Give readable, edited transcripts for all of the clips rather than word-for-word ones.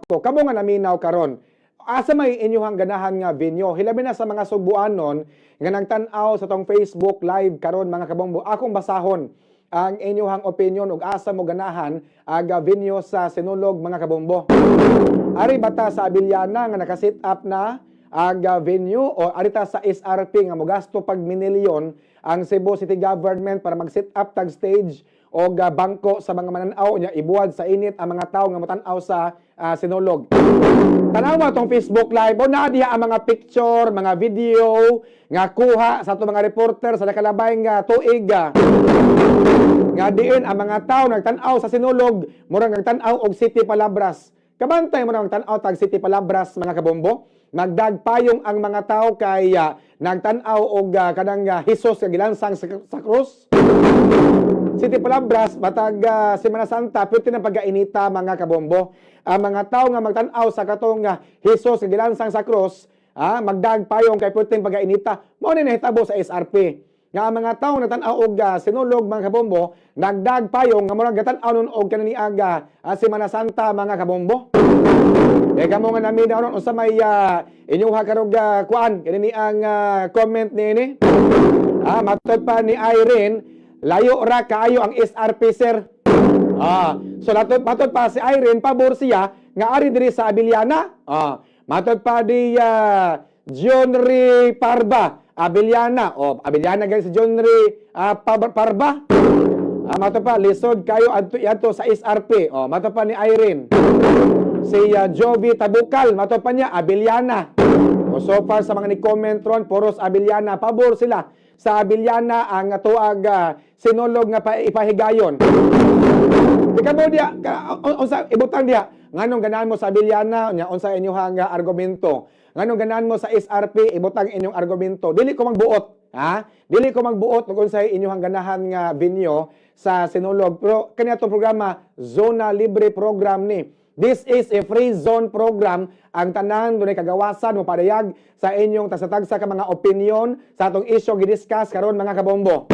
ko. Kamo nga naminaw karon. Asa may inyong ganahan nga venue? Hilabi na sa mga Subuanon nga nagtan-aw sa tong Facebook live karon mga kabombo. Akong basahon ang inyong opinion ug asa mo ganahan aga venue sa Sinulog mga kabombo. Ari bata sa Abiliana nga naka-set up na aga venue o arita sa SRP nga mogasto pag minilyon ang Cebu City Government para mag-set up tag stage o bangko sa mga mananaw nya ibuwad sa init ang mga tao nga motan-aw sa Sinulog. Tanawa tong Facebook live o naa diha ang mga picture, mga video nga kuha sa ato mga reporter sa nakalabay nga tuig nga diin ang mga tao nagtan-aw sa Sinulog murag nagtan-aw og City Palabras. Kabantay mo nang tan-aw tag City Palabras mga kabombo. Nagdagpayong ang mga tao kay nagtan-aw og kanang Hesus nga gilansang sa krus. City Palabras matag Semana Santa pwede na pag-inita mga kabombo. Ang mga tao nga magtan-aw sa katong Hesus nga gilansang sa krus, magdagpayong kay pwede pag-inita. Mao ni nahitabo sa SRP. Nga ang mga tao nagtan-aw og Sinulog mga kabombo, nagdagpayong nga murag gatan-aw nun og kanani aga Semana Santa mga kabombo. Kamo nga namin na unsa may inyong karog kuan kanini ang comment niini. Matod pa ni Irene, layo ra kaayo ang SRP sir. So matod pa si Irene pabor siya nga ari diri sa Abiliana. Matod pa di Jonry Parba, Abiliana. Abiliana guys si Jonry Parba. Matod pa lisod kayo adto sa SRP. Matod pa ni Irene. Si Jovi Tabukal, matod pa niya Abiliana. So far sa mga ni-comment ron, puros Abiliana, pabor sila sa Abiliana ang tuag Sinulog nga ipahigayon. Ikaw dia unsa ibutang dia nganong ganahan mo sa Abiliana nya unsa inyong argumento. Nganong ganahan mo sa SRP ibutang inyong argumento. Dili ko magbuot, Dili ko magbuot ug unsay inyong ganahan nga venue sa Sinulog. Pero kaniya tong programa Zona Libre program ni. This is a free zone program. Ang tanan dunay kagawasan mo padayag sa inyong tagsa-tagsa ka mga opinion sa atong issue gidiscuss karon mga kabombo.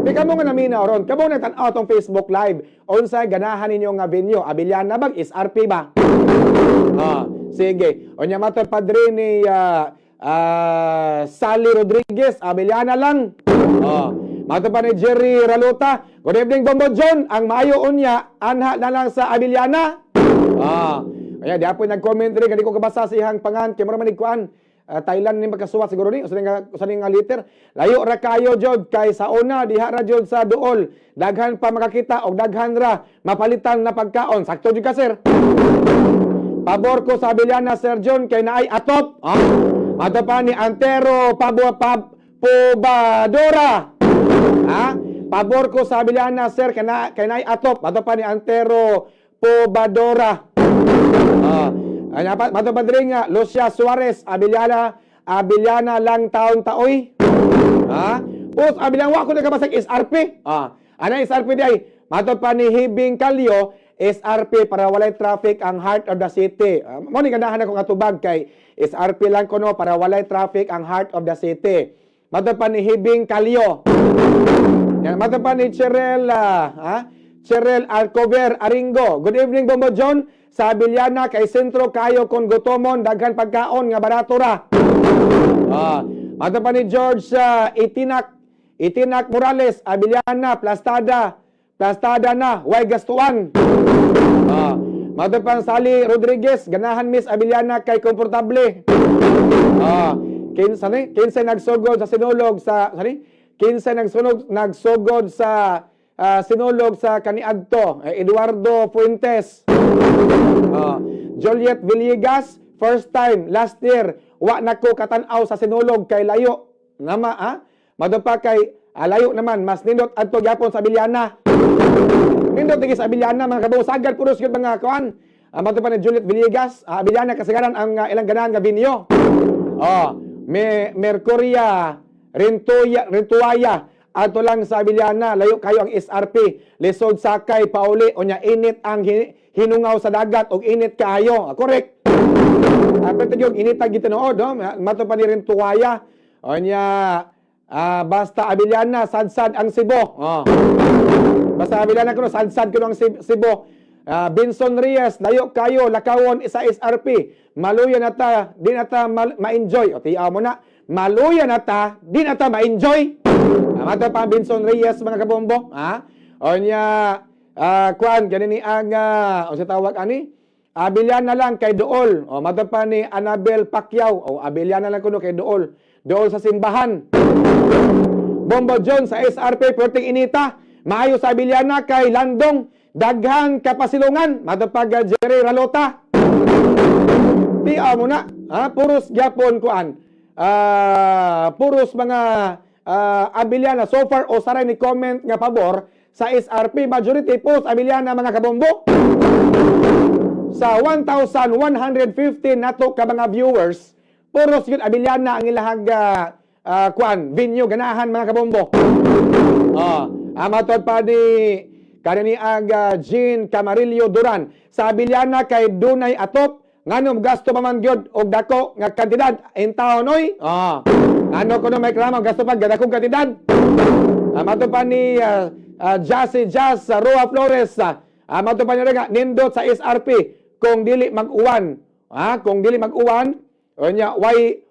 Di kamo nga naminaw ron. Kamo nagtan-aw tong Facebook live. Unsay ganahan ninyo nga venue? Abiliana bag SRP ba? Sige. Unya matod padre ni Sally Rodriguez, Abiliana lang. Matod pa ni Jerry Raluta. Good evening Bombo John. Ang maayo unya anha na lang sa Abiliana. Kaya di apoy nag-comment rin, hindi ko kabasa sa ihang pangan, kaya maraming kuan, Thailand ni magkasuwat siguro ni, usaning nga liter. Layo ra kayo jod kay sa una diha ra jod sa duol, daghan pa makakita og daghan ra mapalitan na pagkaon. Sakto jud ka sir. Pabor ko sa Abiliana Sir John kay naay atop. Ato pa ni Antero Pobadora. Pabor ko sa Abiliana Sir kay naay atop. Ato pa ni Antero Pobadora. Mato padre nga Lucia Suarez, Abiliana lang taon taoy. Abiliana wa ko nagabasag SRP. Ana SRP di ay mato pa ni Hibing Kalyo, SRP para walay traffic ang heart of the city. Mo ni ganahan ako nga tubag kay SRP lang kuno para walay traffic ang heart of the city. Mato pa ni Hibing Kalyo. Yan mato pa ni Cheryl Alcover Aringo. Good evening Bombo John. Sa Abiliana kay sentro kayo kon gutomon daghan pagkaon nga barato ra. Mato pa ni George Itinak Morales, Abiliana Plastada na way gastuan. Mato pa Sally Rodriguez, ganahan Miss Abiliana kay komportable. Kinsa nagsugod sa Sinulog sa kinsa nagsugod sa Sinulog sa kaniadto Eduardo Fuentes. Juliet Villegas, first time last year wa nako katan-aw sa Sinulog kay layo nama madupa kay layo naman mas nindot adto gyapon sa Abiliana. Nindot tigis sa Abiliana mga kabusagan puros gyud mga kuan. Madupa ni Juliet Villegas, Abiliana kasagaran ang ilang ganahan nga binyo. Mercuria Rentuaya ato lang sa Abiliana, layo kayo ang SRP. Lisod sakay pauli unya init ang hinungaw sa dagat og init kaayo. Correct. Pero yung init ang gitinuod, mato pa ni Rentuaya. Unya basta Abiliana sadsad ang Cebu. Basta Abiliana kuno sadsad kuno ang Cebu. Binson Reyes, layo kayo, lakawon isa SRP. Maluya na ta, di na ta ma-enjoy. O tiyaw mo na, maluya na ta, di na ta ma-enjoy. Mato pa Binson Reyes, mga kabombo. O niya, kuan, ganini ang, o sa tawag ani? Abiliana lang kay Dool. O mato pa ni Annabel Pacquiao. O abiliana lang kuno kay Dool. Dool sa simbahan. Bombo John sa SRP, perting inita. Maayo sa abiliana kay Landong. Daghang kapasilungan, matapag Jerry Ralota. Tiyaw mo na, puros gyapon kuan. Puros mga abiliana so far o saray ni comment nga pabor sa SRP, majority post abiliana mga kabombo. Sa 1,115 nato ka mga viewers, puros yun abiliana ang ilahag kuan, venue ganahan mga kabombo. Amatod pa ni kanini aga Jean Camarillo Duran sa abiliana kay dunay atop nganong gasto pa man gyud og dako nga kantidad in taon oy. Ano kuno may krama gasto pa gadakong kantidad. Mato pa ni Jassy Jazz Roa Flores. Mato pa ni nga nindot sa SRP kung dili mag-uwan. Kung dili mag-uwan onya way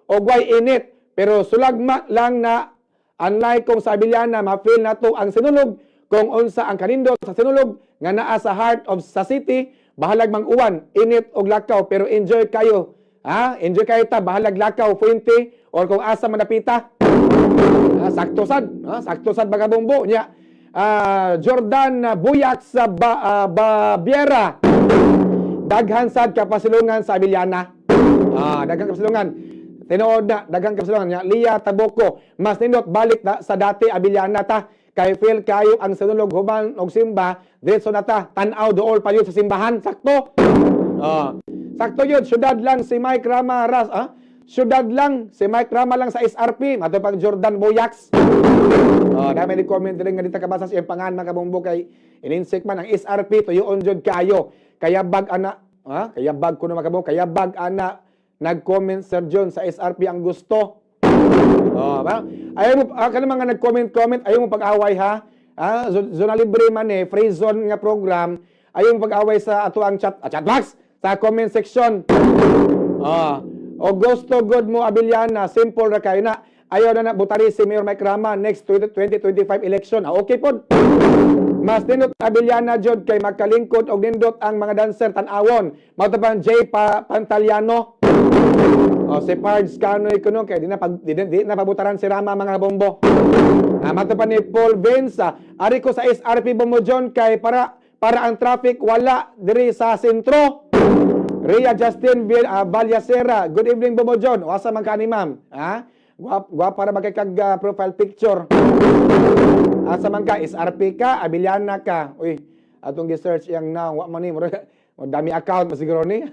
init pero sulagma lang na unlike kung sa abiliana ma-feel nato ang sinulog kung unsa ang kanindot sa sinulog nga naa sa heart of sa city, bahalag mang uwan, init og lakaw, pero enjoy kayo. Enjoy kayo ta, bahalag lakaw, puwente, or kung asa manapita. Sakto sad baga bumbo niya. Jordan Buyak sa Babiera. Daghan sad kapasilungan sa Abiliana. Daghang kapasilungan. Tinuod na, daghang kapasilungan niya. Lia Taboko, mas nindot balik na sa dati Abiliana ta. Kay feel kayo ang sinulog human og simba diretso na ta tan-aw dool pa yun sa simbahan sakto. Sakto yun, syudad lang si Mike Rama syudad lang si Mike Rama lang sa SRP mato pang Jordan Boyax. Dami ni comment din nga dito kabasa sa pangan mga kabombo kay ininsik man ang SRP tuyoon jud kayo kaya bag ana kaya bag kuno mga kabombo kaya bag ana nag-comment Sir John sa SRP ang gusto. Ayaw mo, kanang mga nag-comment, ayaw mo pag-away ha. Zona libre man free zone nga program. Ayaw mo pag-away sa ato ang chat box, sa comment section. O gusto good mo Abiliana, simple ra kayo na. Ayaw na butari si Mayor Mike Rama next 2025 election. Okay po. Mas nindot Abiliana jud kay magkalingkod og nindot ang mga dancer tan-awon. Matapan Jay Pantaliano. Si Pards Canoy kuno kay di na pabutaran si Rama mga bombo. Mato pa ni Paul Vince, ari ko sa SRP Bombo John kay para ang traffic wala diri sa sentro. Ria Justin Valyacera, good evening Bombo John. Asa man ka ni ma'am? Guwapa para magkag profile picture. Asa man ka? SRP ka, Abiliana ka. Uy, atong gi-search yang na wa man ni dami account masiguro ni.